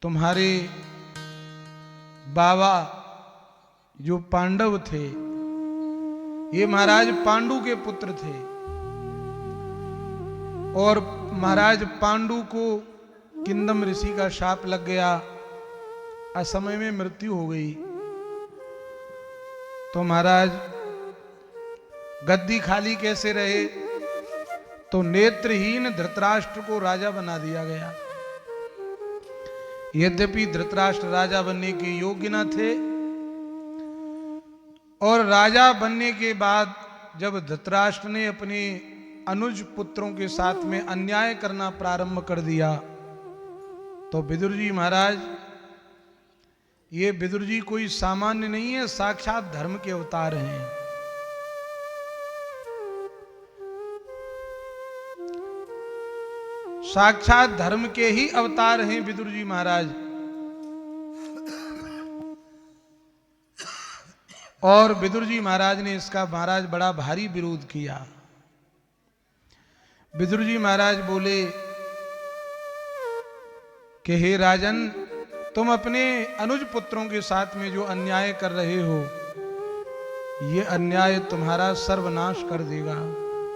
तुम्हारे बाबा जो पांडव थे, ये महाराज पांडु के पुत्र थे और महाराज पांडु को किंदम ऋषि का शाप लग गया, असमय में मृत्यु हो गई। तो महाराज गद्दी खाली कैसे रहे? तो नेत्रहीन धृतराष्ट्र को राजा बना दिया गया। यद्यपि धृतराष्ट्र राजा बनने के योग्य न थे, और राजा बनने के बाद जब धृतराष्ट्र ने अपने अनुज पुत्रों के साथ में अन्याय करना प्रारंभ कर दिया, तो विदुर जी महाराज, ये विदुर जी कोई सामान्य नहीं है, साक्षात धर्म के अवतार हैं। साक्षात धर्म के ही अवतार हैं विदुर जी महाराज। और विदुर जी महाराज ने इसका महाराज बड़ा भारी विरोध किया। विदुर जी महाराज बोले कि हे राजन, तुम अपने अनुज पुत्रों के साथ में जो अन्याय कर रहे हो, ये अन्याय तुम्हारा सर्वनाश कर देगा।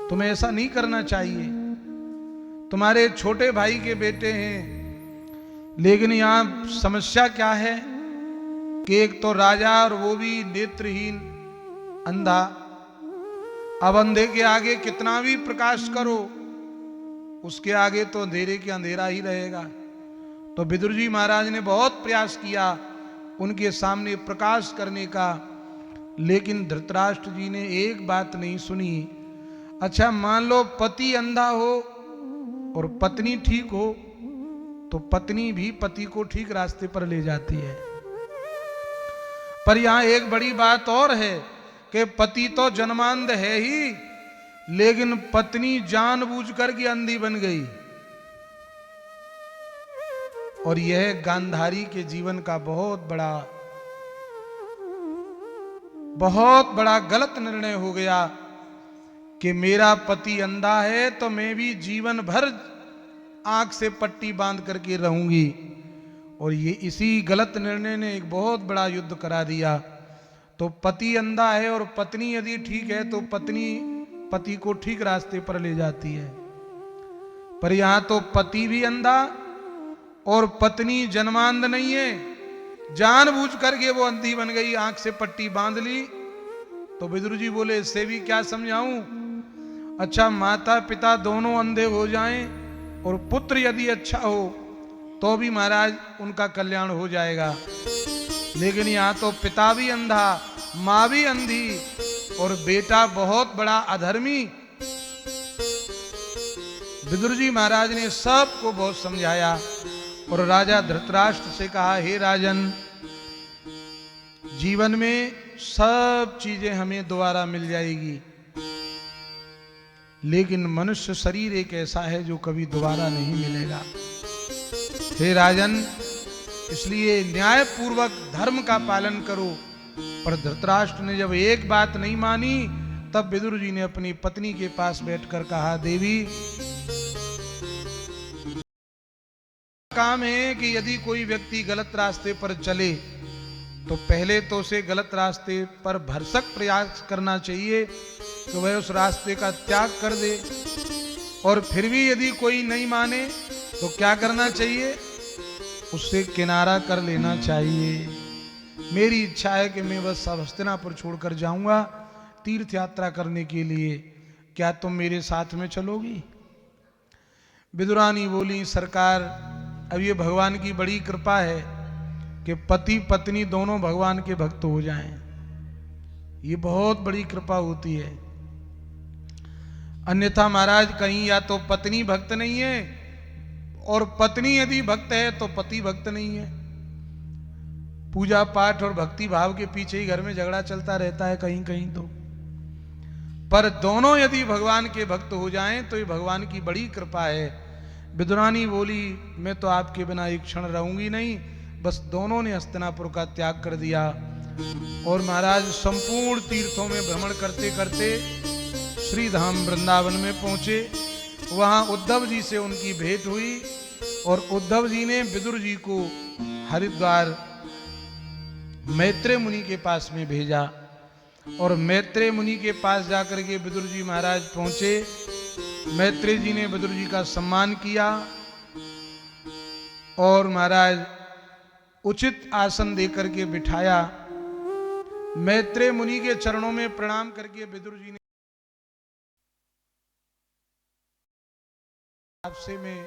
तुम्हें ऐसा नहीं करना चाहिए। तुम्हारे छोटे भाई के बेटे हैं, लेकिन यहां समस्या क्या है कि एक तो राजा और वो भी नेत्रहीन, अंधा। अब अंधे के आगे कितना भी प्रकाश करो, उसके आगे तो अंधेरे के अंधेरा ही रहेगा। तो विदुर जी महाराज ने बहुत प्रयास किया उनके सामने प्रकाश करने का, लेकिन धृतराष्ट्र जी ने एक बात नहीं सुनी। अच्छा, मान लो पति अंधा हो और पत्नी ठीक हो, तो पत्नी भी पति को ठीक रास्ते पर ले जाती है। पर यहां एक बड़ी बात और है कि पति तो जन्मांध है ही, लेकिन पत्नी जानबूझकर की अंधी बन गई। और यह गांधारी के जीवन का बहुत बड़ा गलत निर्णय हो गया कि मेरा पति अंधा है तो मैं भी जीवन भर आंख से पट्टी बांध करके रहूंगी। और ये इसी गलत निर्णय ने एक बहुत बड़ा युद्ध करा दिया। तो पति अंधा है और पत्नी यदि ठीक है तो पत्नी पति को ठीक रास्ते पर ले जाती है। पर यहां तो पति भी अंधा और पत्नी जन्मांध नहीं है, जानबूझ करके वो अंधी बन गई, आंख से पट्टी बांध ली। तो विदुर जी बोले, इससे भी क्या समझाऊं? अच्छा, माता पिता दोनों अंधे हो जाएं और पुत्र यदि अच्छा हो तो भी महाराज उनका कल्याण हो जाएगा। लेकिन यहां तो पिता भी अंधा, मां भी अंधी और बेटा बहुत बड़ा अधर्मी। विदुर जी महाराज ने सबको बहुत समझाया और राजा धृतराष्ट्र से कहा, हे राजन, जीवन में सब चीजें हमें दोबारा मिल जाएगी, लेकिन मनुष्य शरीर एक ऐसा है जो कभी दोबारा नहीं मिलेगा। हे राजन, इसलिए न्याय पूर्वक धर्म का पालन करो। पर धृतराष्ट्र ने जब एक बात नहीं मानी, तब विदुर जी ने अपनी पत्नी के पास बैठकर कहा, देवी, काम है कि यदि कोई व्यक्ति गलत रास्ते पर चले तो पहले तो उसे गलत रास्ते पर भरसक प्रयास करना चाहिए कि वह उस रास्ते का त्याग कर दे। और फिर भी यदि कोई नहीं माने तो क्या करना चाहिए? उससे किनारा कर लेना चाहिए। मेरी इच्छा है कि मैं बस हस्तिनापुर छोड़कर जाऊंगा तीर्थ यात्रा करने के लिए, क्या तुम मेरे साथ में चलोगी? विदुरानी बोली, सरकार, अब ये भगवान की बड़ी कृपा है कि पति पत्नी दोनों भगवान के भक्त हो जाएं। ये बहुत बड़ी कृपा होती है। अन्यथा महाराज कहीं या तो पत्नी भक्त नहीं है और पत्नी यदि भक्त है तो पति भक्त नहीं है। पूजा पाठ और भक्ति भाव के पीछे ही घर में झगड़ा चलता रहता है कहीं कहीं तो। पर दोनों यदि भगवान के भक्त हो जाएं तो ये भगवान की बड़ी कृपा है। विदुरानी बोली, मैं तो आपके बिना एक क्षण रहूंगी नहीं। बस दोनों ने हस्तिनापुर का त्याग कर दिया और महाराज संपूर्ण तीर्थों में भ्रमण करते करते श्री धाम वृंदावन में पहुंचे। वहां उद्धव जी से उनकी भेंट हुई और उद्धव जी ने विदुर जी को हरिद्वार मैत्रेय मुनि के पास में भेजा। और मैत्रेय मुनि के पास जाकर के विदुर जी महाराज पहुंचे। मैत्रेय जी ने विदुर जी का सम्मान किया और महाराज उचित आसन देकर के बिठाया। मैत्रेय मुनि के चरणों में प्रणाम करके विदुर जी ने, आपसे मैं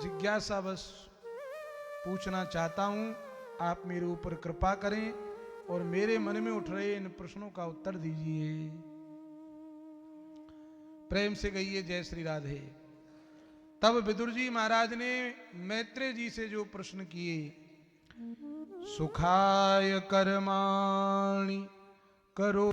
जिज्ञासावश पूछना चाहता हूं, आप मेरे ऊपर कृपा करें और मेरे मन में उठ रहे इन प्रश्नों का उत्तर दीजिए। प्रेम से कहिए जय श्री राधे। तब विदुर जी महाराज ने मैत्रेय जी से जो प्रश्न किए, सुखाय कर्माणि करो